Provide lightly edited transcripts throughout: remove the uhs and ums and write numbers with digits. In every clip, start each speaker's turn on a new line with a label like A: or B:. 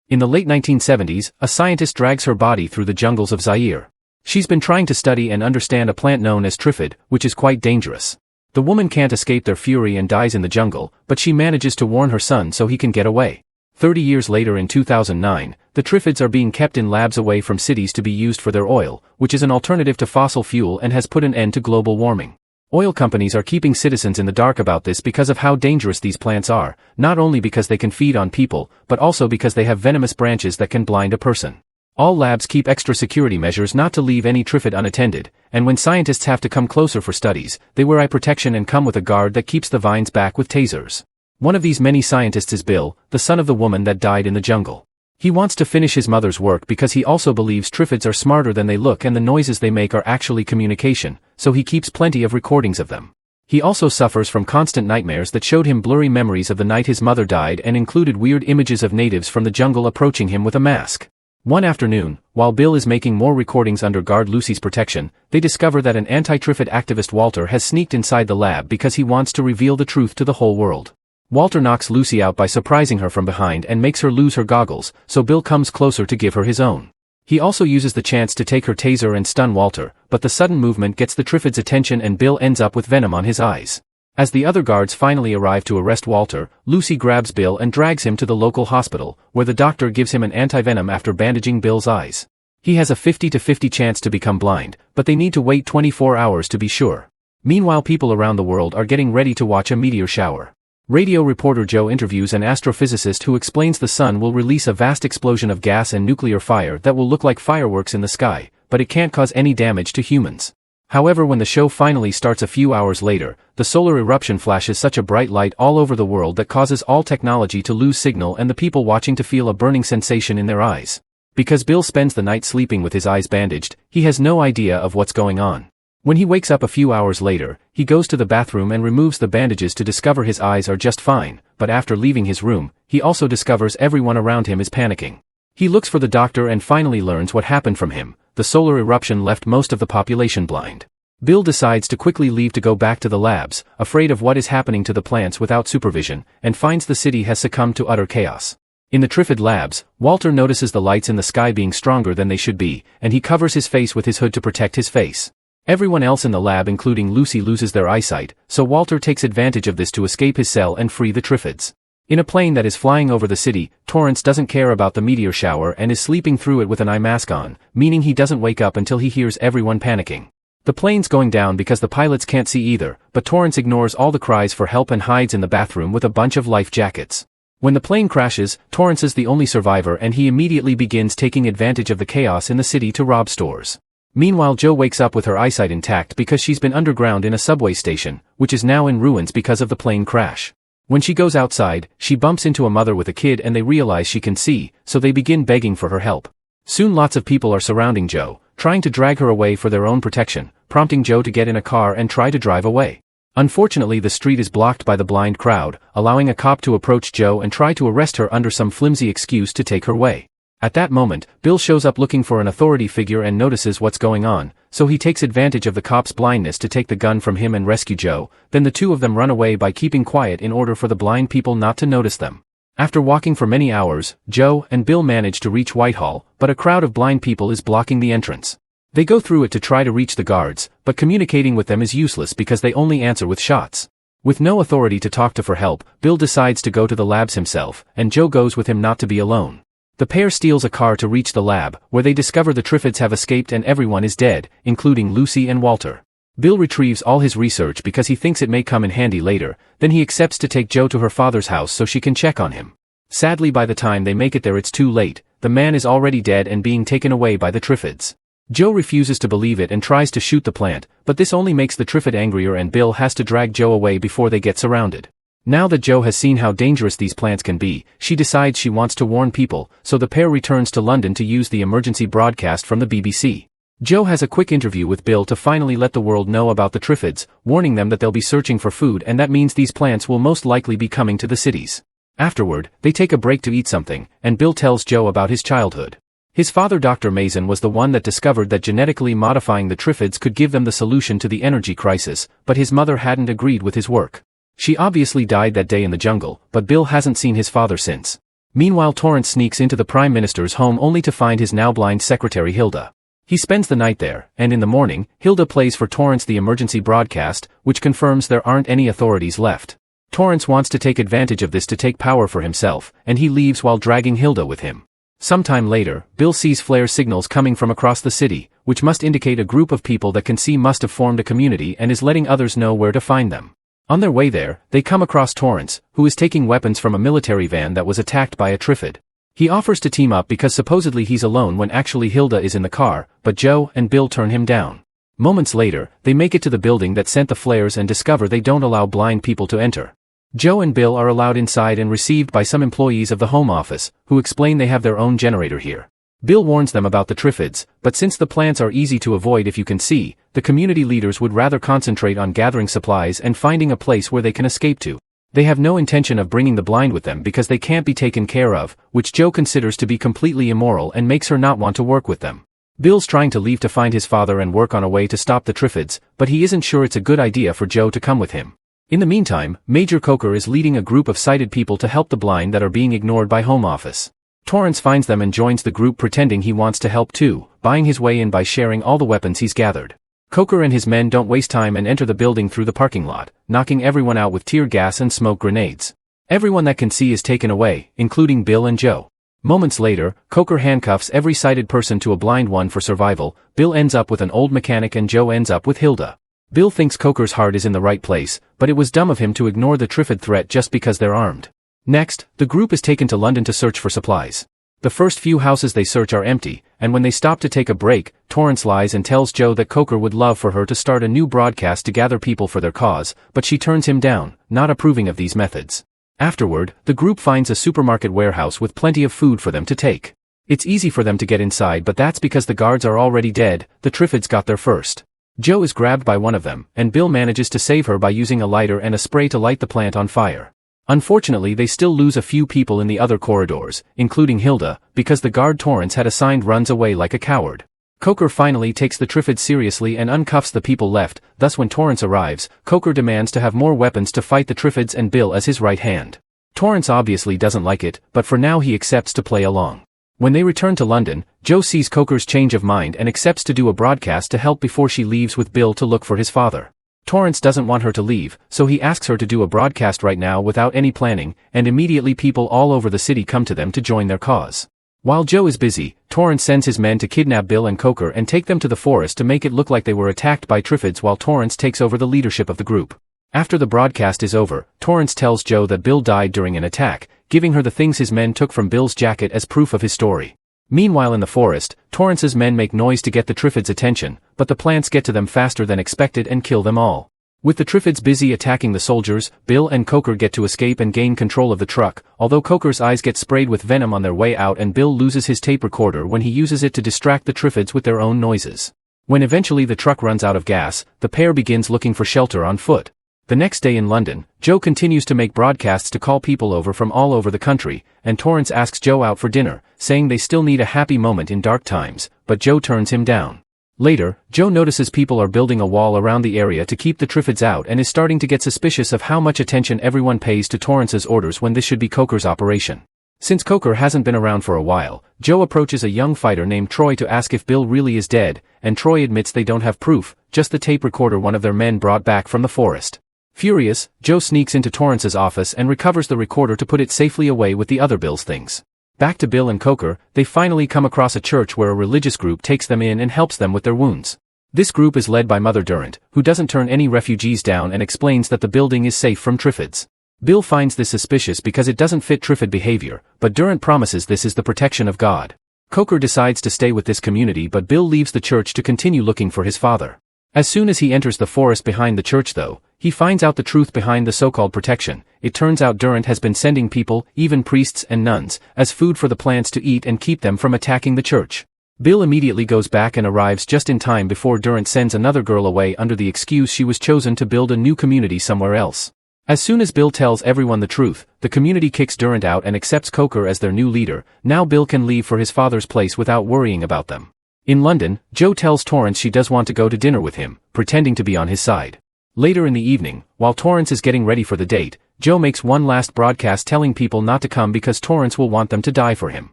A: In the late 1970s, a scientist drags her body through the jungles of Zaire. She's been trying to study and understand a plant known as Triffid, which is quite dangerous. The woman can't escape their fury and dies in the jungle, but she manages to warn her son so he can get away. 30 years later in 2009, the Triffids are being kept in labs away from cities to be used for their oil, which is an alternative to fossil fuel and has put an end to global warming. Oil companies are keeping citizens in the dark about this because of how dangerous these plants are, not only because they can feed on people, but also because they have venomous branches that can blind a person. All labs keep extra security measures not to leave any Triffid unattended, and when scientists have to come closer for studies, they wear eye protection and come with a guard that keeps the vines back with tasers. One of these many scientists is Bill, the son of the woman that died in the jungle. He wants to finish his mother's work because he also believes Triffids are smarter than they look and the noises they make are actually communication, so he keeps plenty of recordings of them. He also suffers from constant nightmares that showed him blurry memories of the night his mother died and included weird images of natives from the jungle approaching him with a mask. One afternoon, while Bill is making more recordings under guard Lucy's protection, they discover that an anti-Triffid activist Walter has sneaked inside the lab because he wants to reveal the truth to the whole world. Walter knocks Lucy out by surprising her from behind and makes her lose her goggles, so Bill comes closer to give her his own. He also uses the chance to take her taser and stun Walter, but the sudden movement gets the Triffid's attention and Bill ends up with venom on his eyes. As the other guards finally arrive to arrest Walter, Lucy grabs Bill and drags him to the local hospital, where the doctor gives him an antivenom after bandaging Bill's eyes. He has a 50-50 chance to become blind, but they need to wait 24 hours to be sure. Meanwhile, people around the world are getting ready to watch a meteor shower. Radio reporter Joe interviews an astrophysicist who explains the sun will release a vast explosion of gas and nuclear fire that will look like fireworks in the sky, but it can't cause any damage to humans. However, when the show finally starts a few hours later, the solar eruption flashes such a bright light all over the world that causes all technology to lose signal and the people watching to feel a burning sensation in their eyes. Because Bill spends the night sleeping with his eyes bandaged, he has no idea of what's going on. When he wakes up a few hours later, he goes to the bathroom and removes the bandages to discover his eyes are just fine, but after leaving his room, he also discovers everyone around him is panicking. He looks for the doctor and finally learns what happened from him. The solar eruption left most of the population blind. Bill decides to quickly leave to go back to the labs, afraid of what is happening to the plants without supervision, and finds the city has succumbed to utter chaos. In the Triffid labs, Walter notices the lights in the sky being stronger than they should be, and he covers his face with his hood to protect his face. Everyone else in the lab including Lucy loses their eyesight, so Walter takes advantage of this to escape his cell and free the Triffids. In a plane that is flying over the city, Torrance doesn't care about the meteor shower and is sleeping through it with an eye mask on, meaning he doesn't wake up until he hears everyone panicking. The plane's going down because the pilots can't see either, but Torrance ignores all the cries for help and hides in the bathroom with a bunch of life jackets. When the plane crashes, Torrance is the only survivor and he immediately begins taking advantage of the chaos in the city to rob stores. Meanwhile, Jo wakes up with her eyesight intact because she's been underground in a subway station, which is now in ruins because of the plane crash. When she goes outside, she bumps into a mother with a kid and they realize she can see, so they begin begging for her help. Soon lots of people are surrounding Jo, trying to drag her away for their own protection, prompting Jo to get in a car and try to drive away. Unfortunately, the street is blocked by the blind crowd, allowing a cop to approach Jo and try to arrest her under some flimsy excuse to take her away. At that moment, Bill shows up looking for an authority figure and notices what's going on, so he takes advantage of the cop's blindness to take the gun from him and rescue Jo. Then the two of them run away by keeping quiet in order for the blind people not to notice them. After walking for many hours, Jo and Bill manage to reach Whitehall, but a crowd of blind people is blocking the entrance. They go through it to try to reach the guards, but communicating with them is useless because they only answer with shots. With no authority to talk to for help, Bill decides to go to the labs himself, and Jo goes with him not to be alone. The pair steals a car to reach the lab, where they discover the Triffids have escaped and everyone is dead, including Lucy and Walter. Bill retrieves all his research because he thinks it may come in handy later, then he accepts to take Jo to her father's house so she can check on him. Sadly, by the time they make it there it's too late, the man is already dead and being taken away by the Triffids. Jo refuses to believe it and tries to shoot the plant, but this only makes the Triffid angrier and Bill has to drag Jo away before they get surrounded. Now that Jo has seen how dangerous these plants can be, she decides she wants to warn people, so the pair returns to London to use the emergency broadcast from the BBC. Jo has a quick interview with Bill to finally let the world know about the Triffids, warning them that they'll be searching for food and that means these plants will most likely be coming to the cities. Afterward, they take a break to eat something, and Bill tells Jo about his childhood. His father Dr. Masen was the one that discovered that genetically modifying the Triffids could give them the solution to the energy crisis, but his mother hadn't agreed with his work. She obviously died that day in the jungle, but Bill hasn't seen his father since. Meanwhile, Torrance sneaks into the Prime Minister's home only to find his now blind secretary Hilda. He spends the night there, and in the morning, Hilda plays for Torrance the emergency broadcast, which confirms there aren't any authorities left. Torrance wants to take advantage of this to take power for himself, and he leaves while dragging Hilda with him. Sometime later, Bill sees flare signals coming from across the city, which must indicate a group of people that can see must have formed a community and is letting others know where to find them. On their way there, they come across Torrance, who is taking weapons from a military van that was attacked by a Triffid. He offers to team up because supposedly he's alone when actually Hilda is in the car, but Joe and Bill turn him down. Moments later, they make it to the building that sent the flares and discover they don't allow blind people to enter. Joe and Bill are allowed inside and received by some employees of the Home Office, who explain they have their own generator here. Bill warns them about the Triffids, but since the plants are easy to avoid if you can see, the community leaders would rather concentrate on gathering supplies and finding a place where they can escape to. They have no intention of bringing the blind with them because they can't be taken care of, which Joe considers to be completely immoral and makes her not want to work with them. Bill's trying to leave to find his father and work on a way to stop the Triffids, but he isn't sure it's a good idea for Joe to come with him. In the meantime, Major Coker is leading a group of sighted people to help the blind that are being ignored by Home Office. Torrance finds them and joins the group pretending he wants to help too, buying his way in by sharing all the weapons he's gathered. Coker and his men don't waste time and enter the building through the parking lot, knocking everyone out with tear gas and smoke grenades. Everyone that can see is taken away, including Bill and Joe. Moments later, Coker handcuffs every sighted person to a blind one for survival. Bill ends up with an old mechanic and Joe ends up with Hilda. Bill thinks Coker's heart is in the right place, but it was dumb of him to ignore the Triffid threat just because they're armed. Next, the group is taken to London to search for supplies. The first few houses they search are empty, and when they stop to take a break, Torrance lies and tells Joe that Coker would love for her to start a new broadcast to gather people for their cause, but she turns him down, not approving of these methods. Afterward, the group finds a supermarket warehouse with plenty of food for them to take. It's easy for them to get inside, but that's because the guards are already dead. The Triffids got there first. Joe is grabbed by one of them, and Bill manages to save her by using a lighter and a spray to light the plant on fire. Unfortunately, they still lose a few people in the other corridors, including Hilda, because the guard Torrance had assigned runs away like a coward. Coker finally takes the Triffids seriously and uncuffs the people left. Thus when Torrance arrives, Coker demands to have more weapons to fight the Triffids and Bill as his right hand. Torrance obviously doesn't like it, but for now he accepts to play along. When they return to London, Joe sees Coker's change of mind and accepts to do a broadcast to help before she leaves with Bill to look for his father. Torrance doesn't want her to leave, so he asks her to do a broadcast right now without any planning, and immediately people all over the city come to them to join their cause. While Joe is busy, Torrance sends his men to kidnap Bill and Coker and take them to the forest to make it look like they were attacked by Triffids while Torrance takes over the leadership of the group. After the broadcast is over, Torrance tells Joe that Bill died during an attack, giving her the things his men took from Bill's jacket as proof of his story. Meanwhile in the forest, Torrance's men make noise to get the Triffids' attention, but the plants get to them faster than expected and kill them all. With the Triffids busy attacking the soldiers, Bill and Coker get to escape and gain control of the truck, although Coker's eyes get sprayed with venom on their way out and Bill loses his tape recorder when he uses it to distract the Triffids with their own noises. When eventually the truck runs out of gas, the pair begins looking for shelter on foot. The next day in London, Joe continues to make broadcasts to call people over from all over the country, and Torrance asks Joe out for dinner, saying they still need a happy moment in dark times, but Joe turns him down. Later, Joe notices people are building a wall around the area to keep the Triffids out and is starting to get suspicious of how much attention everyone pays to Torrance's orders when this should be Coker's operation. Since Coker hasn't been around for a while, Joe approaches a young fighter named Troy to ask if Bill really is dead, and Troy admits they don't have proof, just the tape recorder one of their men brought back from the forest. Furious, Joe sneaks into Torrance's office and recovers the recorder to put it safely away with the other Bill's things. Back to Bill and Coker, they finally come across a church where a religious group takes them in and helps them with their wounds. This group is led by Mother Durant, who doesn't turn any refugees down and explains that the building is safe from Triffids. Bill finds this suspicious because it doesn't fit Triffid behavior, but Durant promises this is the protection of God. Coker decides to stay with this community, but Bill leaves the church to continue looking for his father. As soon as he enters the forest behind the church though, he finds out the truth behind the so-called protection. It turns out Durant has been sending people, even priests and nuns, as food for the plants to eat and keep them from attacking the church. Bill immediately goes back and arrives just in time before Durant sends another girl away under the excuse she was chosen to build a new community somewhere else. As soon as Bill tells everyone the truth, the community kicks Durant out and accepts Coker as their new leader. Now Bill can leave for his father's place without worrying about them. In London, Joe tells Torrance she does want to go to dinner with him, pretending to be on his side. Later in the evening, while Torrance is getting ready for the date, Joe makes one last broadcast telling people not to come because Torrance will want them to die for him.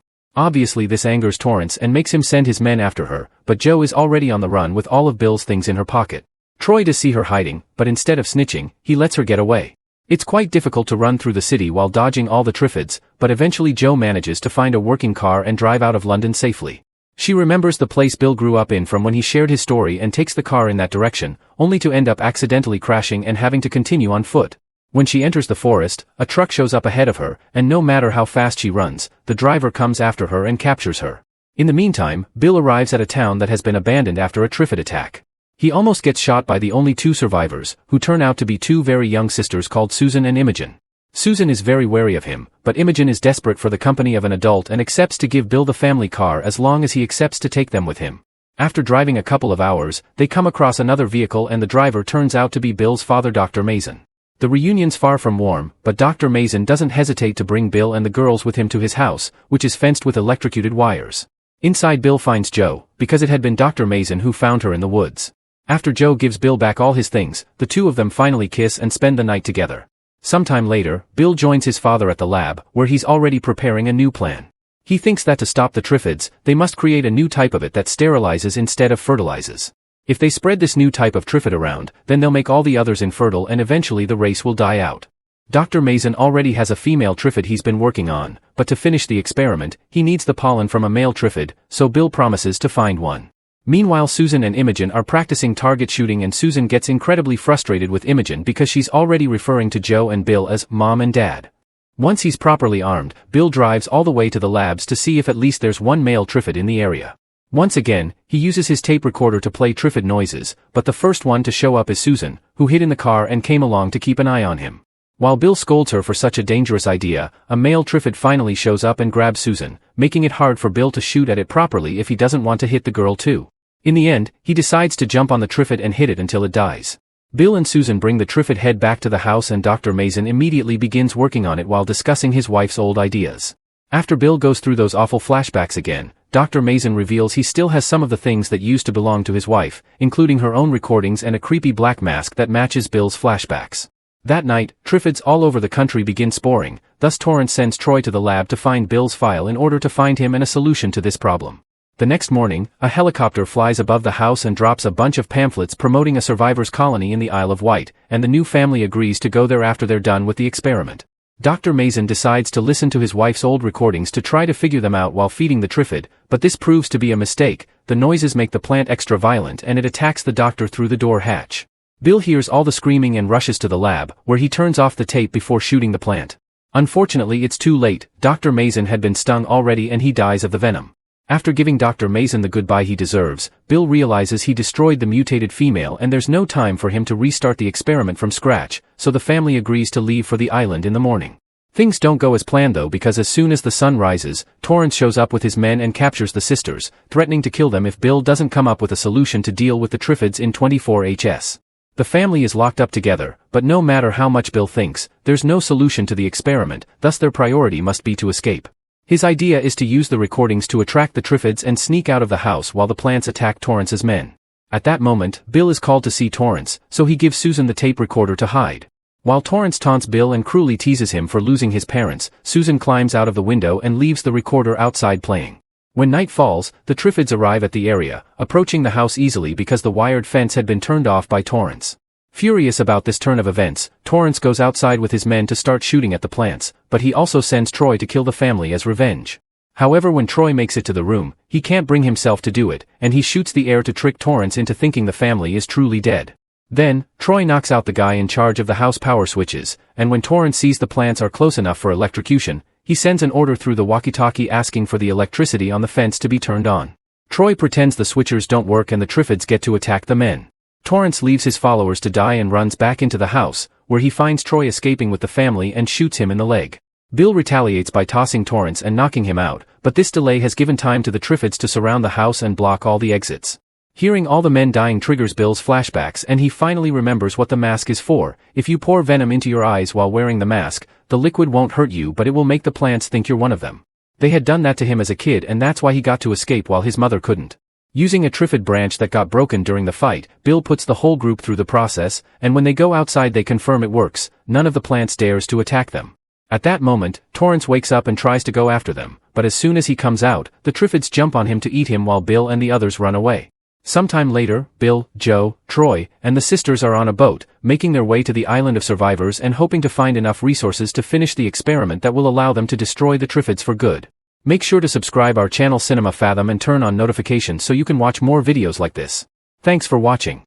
A: Obviously this angers Torrance and makes him send his men after her, but Joe is already on the run with all of Bill's things in her pocket. Troy does see her hiding, but instead of snitching, he lets her get away. It's quite difficult to run through the city while dodging all the Triffids, but eventually Joe manages to find a working car and drive out of London safely. She remembers the place Bill grew up in from when he shared his story and takes the car in that direction, only to end up accidentally crashing and having to continue on foot. When she enters the forest, a truck shows up ahead of her, and no matter how fast she runs, the driver comes after her and captures her. In the meantime, Bill arrives at a town that has been abandoned after a Triffid attack. He almost gets shot by the only two survivors, who turn out to be two very young sisters called Susan and Imogen. Susan is very wary of him, but Imogen is desperate for the company of an adult and accepts to give Bill the family car as long as he accepts to take them with him. After driving a couple of hours, they come across another vehicle and the driver turns out to be Bill's father, Dr. Masen. The reunion's far from warm, but Dr. Masen doesn't hesitate to bring Bill and the girls with him to his house, which is fenced with electrocuted wires. Inside, Bill finds Joe, because it had been Dr. Masen who found her in the woods. After Joe gives Bill back all his things, the two of them finally kiss and spend the night together. Sometime later, Bill joins his father at the lab, where he's already preparing a new plan. He thinks that to stop the Triffids, they must create a new type of it that sterilizes instead of fertilizes. If they spread this new type of Triffid around, then they'll make all the others infertile and eventually the race will die out. Dr. Masen already has a female Triffid he's been working on, but to finish the experiment, he needs the pollen from a male Triffid, so Bill promises to find one. Meanwhile, Susan and Imogen are practicing target shooting and Susan gets incredibly frustrated with Imogen because she's already referring to Joe and Bill as Mom and Dad. Once he's properly armed, Bill drives all the way to the labs to see if at least there's one male Triffid in the area. Once again, he uses his tape recorder to play Triffid noises, but the first one to show up is Susan, who hid in the car and came along to keep an eye on him. While Bill scolds her for such a dangerous idea, a male Triffid finally shows up and grabs Susan, making it hard for Bill to shoot at it properly if he doesn't want to hit the girl too. In the end, he decides to jump on the Triffid and hit it until it dies. Bill and Susan bring the Triffid head back to the house and Dr. Masen immediately begins working on it while discussing his wife's old ideas. After Bill goes through those awful flashbacks again, Dr. Masen reveals he still has some of the things that used to belong to his wife, including her own recordings and a creepy black mask that matches Bill's flashbacks. That night, Triffids all over the country begin sporing, thus Torrance sends Troy to the lab to find Bill's file in order to find him and a solution to this problem. The next morning, a helicopter flies above the house and drops a bunch of pamphlets promoting a survivors' colony in the Isle of Wight, and the new family agrees to go there after they're done with the experiment. Dr. Masen decides to listen to his wife's old recordings to try to figure them out while feeding the Triffid, but this proves to be a mistake. The noises make the plant extra violent and it attacks the doctor through the door hatch. Bill hears all the screaming and rushes to the lab, where he turns off the tape before shooting the plant. Unfortunately, it's too late. Dr. Masen had been stung already and he dies of the venom. After giving Dr. Masen the goodbye he deserves, Bill realizes he destroyed the mutated female and there's no time for him to restart the experiment from scratch, so the family agrees to leave for the island in the morning. Things don't go as planned though, because as soon as the sun rises, Torrance shows up with his men and captures the sisters, threatening to kill them if Bill doesn't come up with a solution to deal with the Triffids in 24HS. The family is locked up together, but no matter how much Bill thinks, there's no solution to the experiment, thus their priority must be to escape. His idea is to use the recordings to attract the Triffids and sneak out of the house while the plants attack Torrance's men. At that moment, Bill is called to see Torrance, so he gives Susan the tape recorder to hide. While Torrance taunts Bill and cruelly teases him for losing his parents, Susan climbs out of the window and leaves the recorder outside playing. When night falls, the Triffids arrive at the area, approaching the house easily because the wired fence had been turned off by Torrance. Furious about this turn of events, Torrance goes outside with his men to start shooting at the plants, but he also sends Troy to kill the family as revenge. However, when Troy makes it to the room, he can't bring himself to do it, and he shoots the air to trick Torrance into thinking the family is truly dead. Then, Troy knocks out the guy in charge of the house power switches, and when Torrance sees the plants are close enough for electrocution, he sends an order through the walkie-talkie asking for the electricity on the fence to be turned on. Troy pretends the switchers don't work and the Triffids get to attack the men. Torrance leaves his followers to die and runs back into the house, where he finds Troy escaping with the family and shoots him in the leg. Bill retaliates by tossing Torrance and knocking him out, but this delay has given time to the Triffids to surround the house and block all the exits. Hearing all the men dying triggers Bill's flashbacks and he finally remembers what the mask is for. If you pour venom into your eyes while wearing the mask, the liquid won't hurt you but it will make the plants think you're one of them. They had done that to him as a kid and that's why he got to escape while his mother couldn't. Using a Triffid branch that got broken during the fight, Bill puts the whole group through the process, and when they go outside they confirm it works. None of the plants dares to attack them. At that moment, Torrance wakes up and tries to go after them, but as soon as he comes out, the Triffids jump on him to eat him while Bill and the others run away. Sometime later, Bill, Joe, Troy, and the sisters are on a boat, making their way to the island of survivors and hoping to find enough resources to finish the experiment that will allow them to destroy the Triffids for good. Make sure to subscribe our channel Cinema-Fathom and turn on notifications so you can watch more videos like this. Thanks for watching.